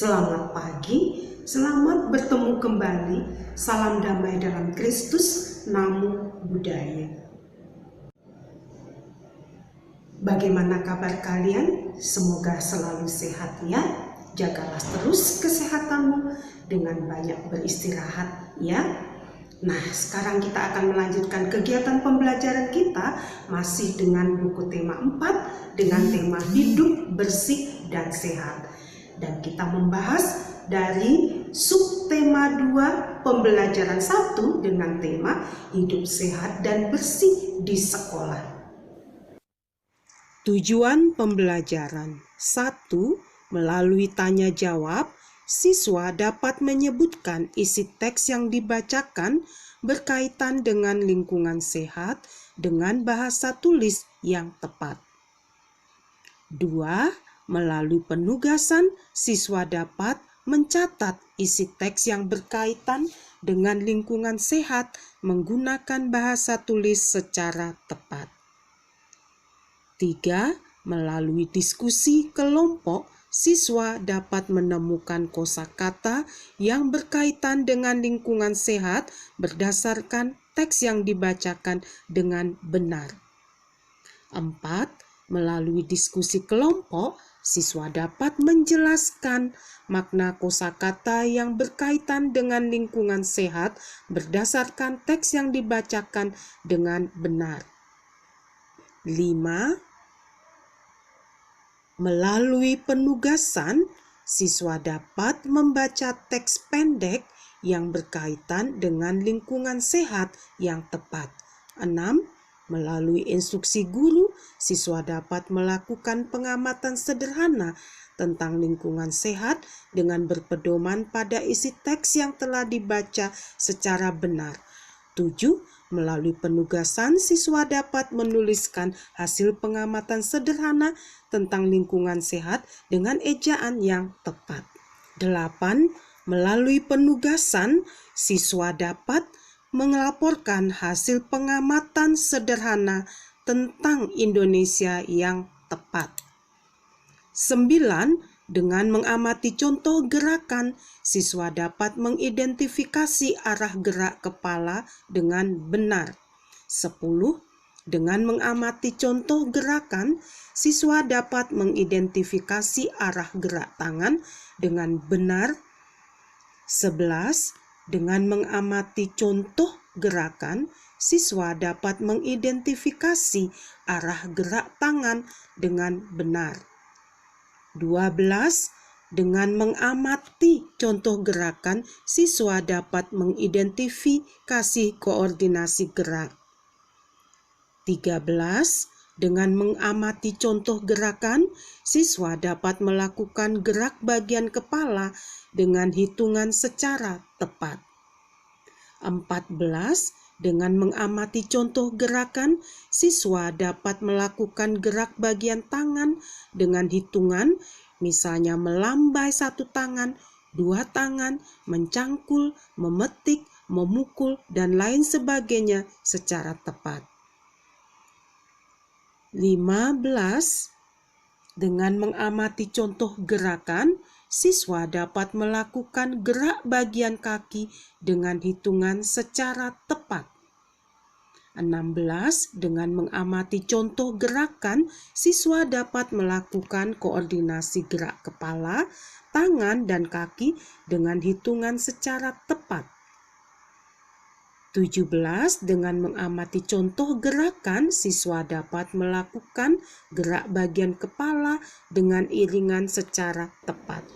Selamat pagi, selamat bertemu kembali. Salam damai dalam Kristus, Namo Buddhaya. Bagaimana kabar kalian? Semoga selalu sehat ya. Jagalah terus kesehatanmu dengan banyak beristirahat ya. Nah, sekarang kita akan melanjutkan kegiatan pembelajaran kita masih dengan buku tema 4 dengan tema hidup bersih dan sehat. Dan kita membahas dari subtema 2 pembelajaran 1 dengan tema hidup sehat dan bersih di sekolah. Tujuan pembelajaran 1. Melalui tanya jawab, siswa dapat menyebutkan isi teks yang dibacakan berkaitan dengan lingkungan sehat dengan bahasa tulis yang tepat. 2. Melalui penugasan, siswa dapat mencatat isi teks yang berkaitan dengan lingkungan sehat menggunakan bahasa tulis secara tepat. 3. Melalui diskusi kelompok, siswa dapat menemukan kosakata yang berkaitan dengan lingkungan sehat berdasarkan teks yang dibacakan dengan benar. 4. Melalui diskusi kelompok, siswa dapat menjelaskan makna kosakata yang berkaitan dengan lingkungan sehat berdasarkan teks yang dibacakan dengan benar. 5. Melalui penugasan, siswa dapat membaca teks pendek yang berkaitan dengan lingkungan sehat yang tepat. 6. Melalui instruksi guru, siswa dapat melakukan pengamatan sederhana tentang lingkungan sehat dengan berpedoman pada isi teks yang telah dibaca secara benar. 7. Melalui penugasan, siswa dapat menuliskan hasil pengamatan sederhana tentang lingkungan sehat dengan ejaan yang tepat. 8. Melalui penugasan, siswa dapat melaporkan hasil pengamatan sederhana tentang Indonesia yang tepat. 9. Dengan mengamati contoh gerakan, siswa dapat mengidentifikasi arah gerak kepala dengan benar. 10. Dengan mengamati contoh gerakan, siswa dapat mengidentifikasi arah gerak tangan dengan benar. 11. Dengan mengamati contoh gerakan, siswa dapat mengidentifikasi arah gerak tangan dengan benar. 12. Dengan mengamati contoh gerakan, siswa dapat mengidentifikasi koordinasi gerak. 13. Dengan mengamati contoh gerakan, siswa dapat melakukan gerak bagian kepala dengan hitungan secara tepat. 14. Dengan mengamati contoh gerakan, siswa dapat melakukan gerak bagian tangan dengan hitungan, misalnya melambai 1 tangan, 2 tangan, mencangkul, memetik, memukul, dan lain sebagainya secara tepat. 15. Dengan mengamati contoh gerakan, siswa dapat melakukan gerak bagian kaki dengan hitungan secara tepat. 16. Dengan mengamati contoh gerakan, siswa dapat melakukan koordinasi gerak kepala, tangan, dan kaki dengan hitungan secara tepat. 17. Dengan mengamati contoh gerakan, siswa dapat melakukan gerak bagian kepala dengan iringan secara tepat.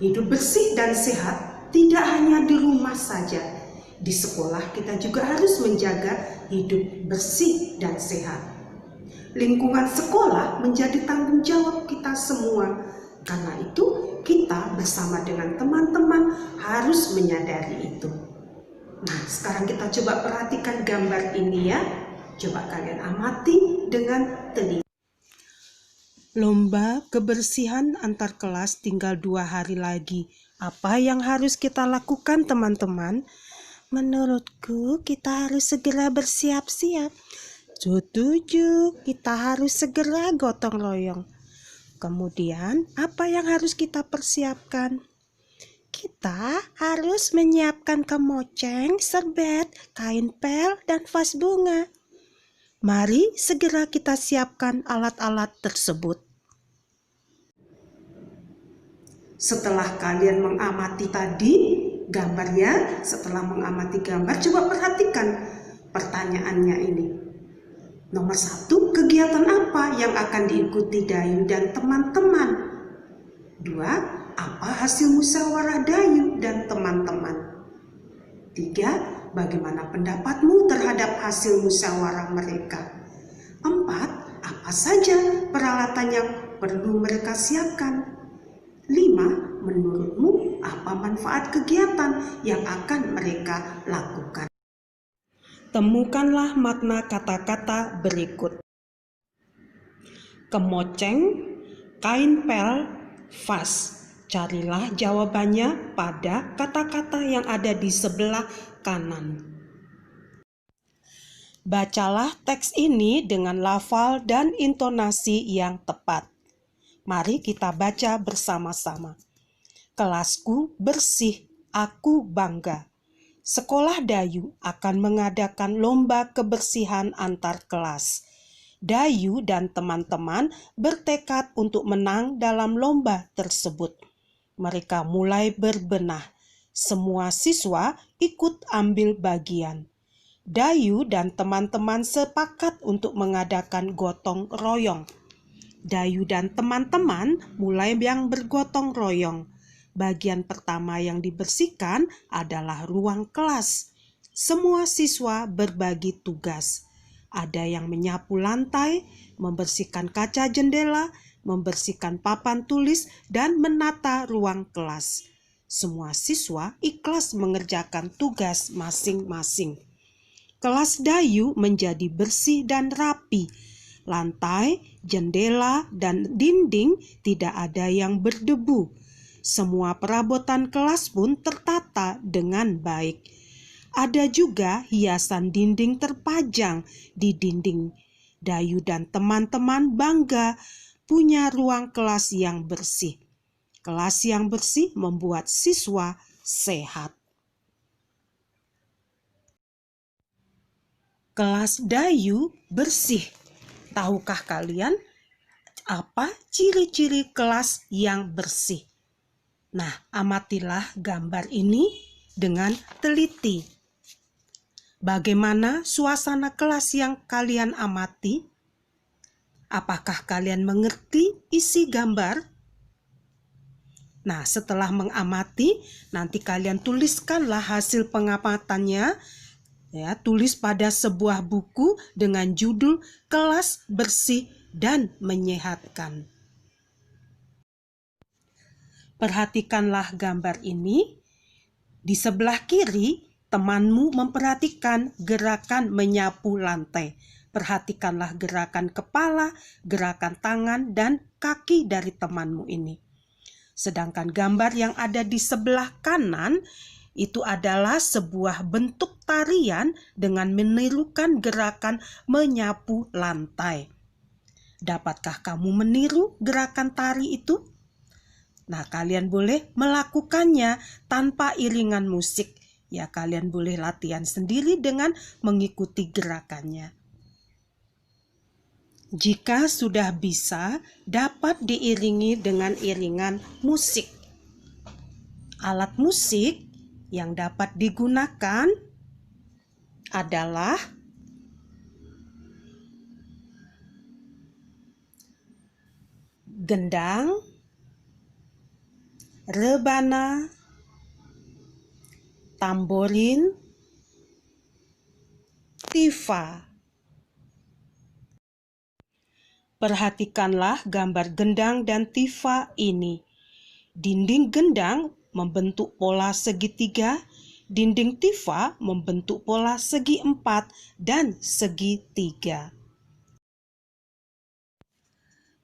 Hidup bersih dan sehat tidak hanya di rumah saja. Di sekolah kita juga harus menjaga hidup bersih dan sehat. Lingkungan sekolah menjadi tanggung jawab kita semua. Karena itu, kita bersama dengan teman-teman harus menyadari itu. Nah, sekarang kita coba perhatikan gambar ini ya. Coba kalian amati dengan teliti. Lomba kebersihan antar kelas tinggal 2 hari lagi. Apa yang harus kita lakukan, teman-teman? Menurutku, kita harus segera bersiap-siap. Setuju, kita harus segera gotong royong. Kemudian, apa yang harus kita persiapkan? Kita harus menyiapkan kemoceng, serbet, kain pel, dan vas bunga. Mari segera kita siapkan alat-alat tersebut. Setelah kalian mengamati tadi gambarnya, setelah mengamati gambar, coba perhatikan pertanyaannya ini. Nomor 1, kegiatan apa yang akan diikuti Dayu dan teman-teman? 2, apa hasil musyawarah Dayu dan teman-teman? 3, bagaimana pendapatmu terhadap hasil musyawarah mereka? 4, apa saja peralatan yang perlu mereka siapkan? 5, menurutmu apa manfaat kegiatan yang akan mereka lakukan? Temukanlah makna kata-kata berikut. Kemoceng, kain pel, vas. Carilah jawabannya pada kata-kata yang ada di sebelah kanan. Bacalah teks ini dengan lafal dan intonasi yang tepat. Mari kita baca bersama-sama. Kelasku bersih, aku bangga. Sekolah Dayu akan mengadakan lomba kebersihan antar kelas. Dayu dan teman-teman bertekad untuk menang dalam lomba tersebut. Mereka mulai berbenah. Semua siswa ikut ambil bagian. Dayu dan teman-teman sepakat untuk mengadakan gotong royong. Dayu dan teman-teman mulai yang bergotong royong. Bagian pertama yang dibersihkan adalah ruang kelas. Semua siswa berbagi tugas. Ada yang menyapu lantai, membersihkan kaca jendela, membersihkan papan tulis, dan menata ruang kelas. Semua siswa ikhlas mengerjakan tugas masing-masing. Kelas Dayu menjadi bersih dan rapi. Lantai, jendela, dan dinding tidak ada yang berdebu. Semua perabotan kelas pun tertata dengan baik. Ada juga hiasan dinding terpajang di dinding. Dayu dan teman-teman bangga punya ruang kelas yang bersih. Kelas yang bersih membuat siswa sehat. Kelas Dayu bersih. Tahukah kalian apa ciri-ciri kelas yang bersih? Nah, amatilah gambar ini dengan teliti. Bagaimana suasana kelas yang kalian amati? Apakah kalian mengerti isi gambar? Nah, setelah mengamati, nanti kalian tuliskanlah hasil pengamatannya. Ya, tulis pada sebuah buku dengan judul Kelas Bersih dan Menyehatkan. Perhatikanlah gambar ini. Di sebelah kiri, temanmu memperhatikan gerakan menyapu lantai. Perhatikanlah gerakan kepala, gerakan tangan, dan kaki dari temanmu ini. Sedangkan gambar yang ada di sebelah kanan itu adalah sebuah bentuk tarian dengan menirukan gerakan menyapu lantai. Dapatkah kamu meniru gerakan tari itu? Nah, kalian boleh melakukannya tanpa iringan musik. Ya, kalian boleh latihan sendiri dengan mengikuti gerakannya. Jika sudah bisa, dapat diiringi dengan iringan musik. Alat musik yang dapat digunakan adalah gendang, rebana, tamborin, tifa. Perhatikanlah gambar gendang dan tifa ini. Dinding gendang membentuk pola segitiga, dinding tifa membentuk pola segi 4 dan segi 3.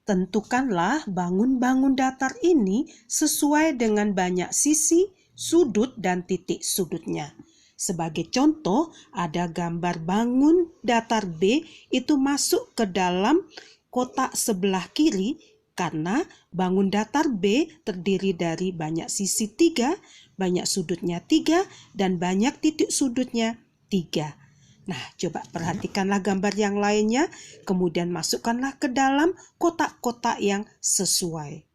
Tentukanlah bangun-bangun datar ini sesuai dengan banyak sisi, sudut, dan titik sudutnya. Sebagai contoh, ada gambar bangun datar B itu masuk ke dalam kotak sebelah kiri karena bangun datar B terdiri dari banyak sisi 3, banyak sudutnya 3, dan banyak titik sudutnya 3. Nah, coba perhatikanlah gambar yang lainnya, kemudian masukkanlah ke dalam kotak-kotak yang sesuai.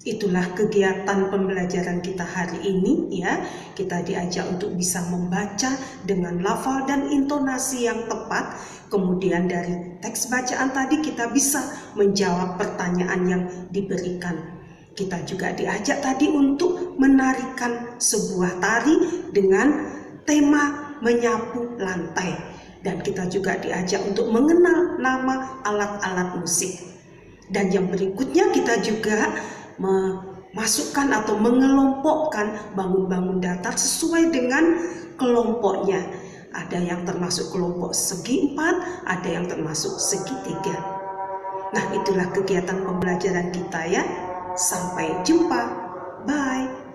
Itulah kegiatan pembelajaran kita hari ini ya. Kita diajak untuk bisa membaca dengan lafal dan intonasi yang tepat. Kemudian dari teks bacaan tadi kita bisa menjawab pertanyaan yang diberikan. Kita juga diajak tadi untuk menarikan sebuah tari dengan tema menyapu lantai. Dan kita juga diajak untuk mengenal nama alat-alat musik. Dan yang berikutnya kita juga memasukkan atau mengelompokkan bangun-bangun datar sesuai dengan kelompoknya. Ada yang termasuk kelompok segi 4, ada yang termasuk segi 3. Nah, itulah kegiatan pembelajaran kita ya. Sampai jumpa. Bye.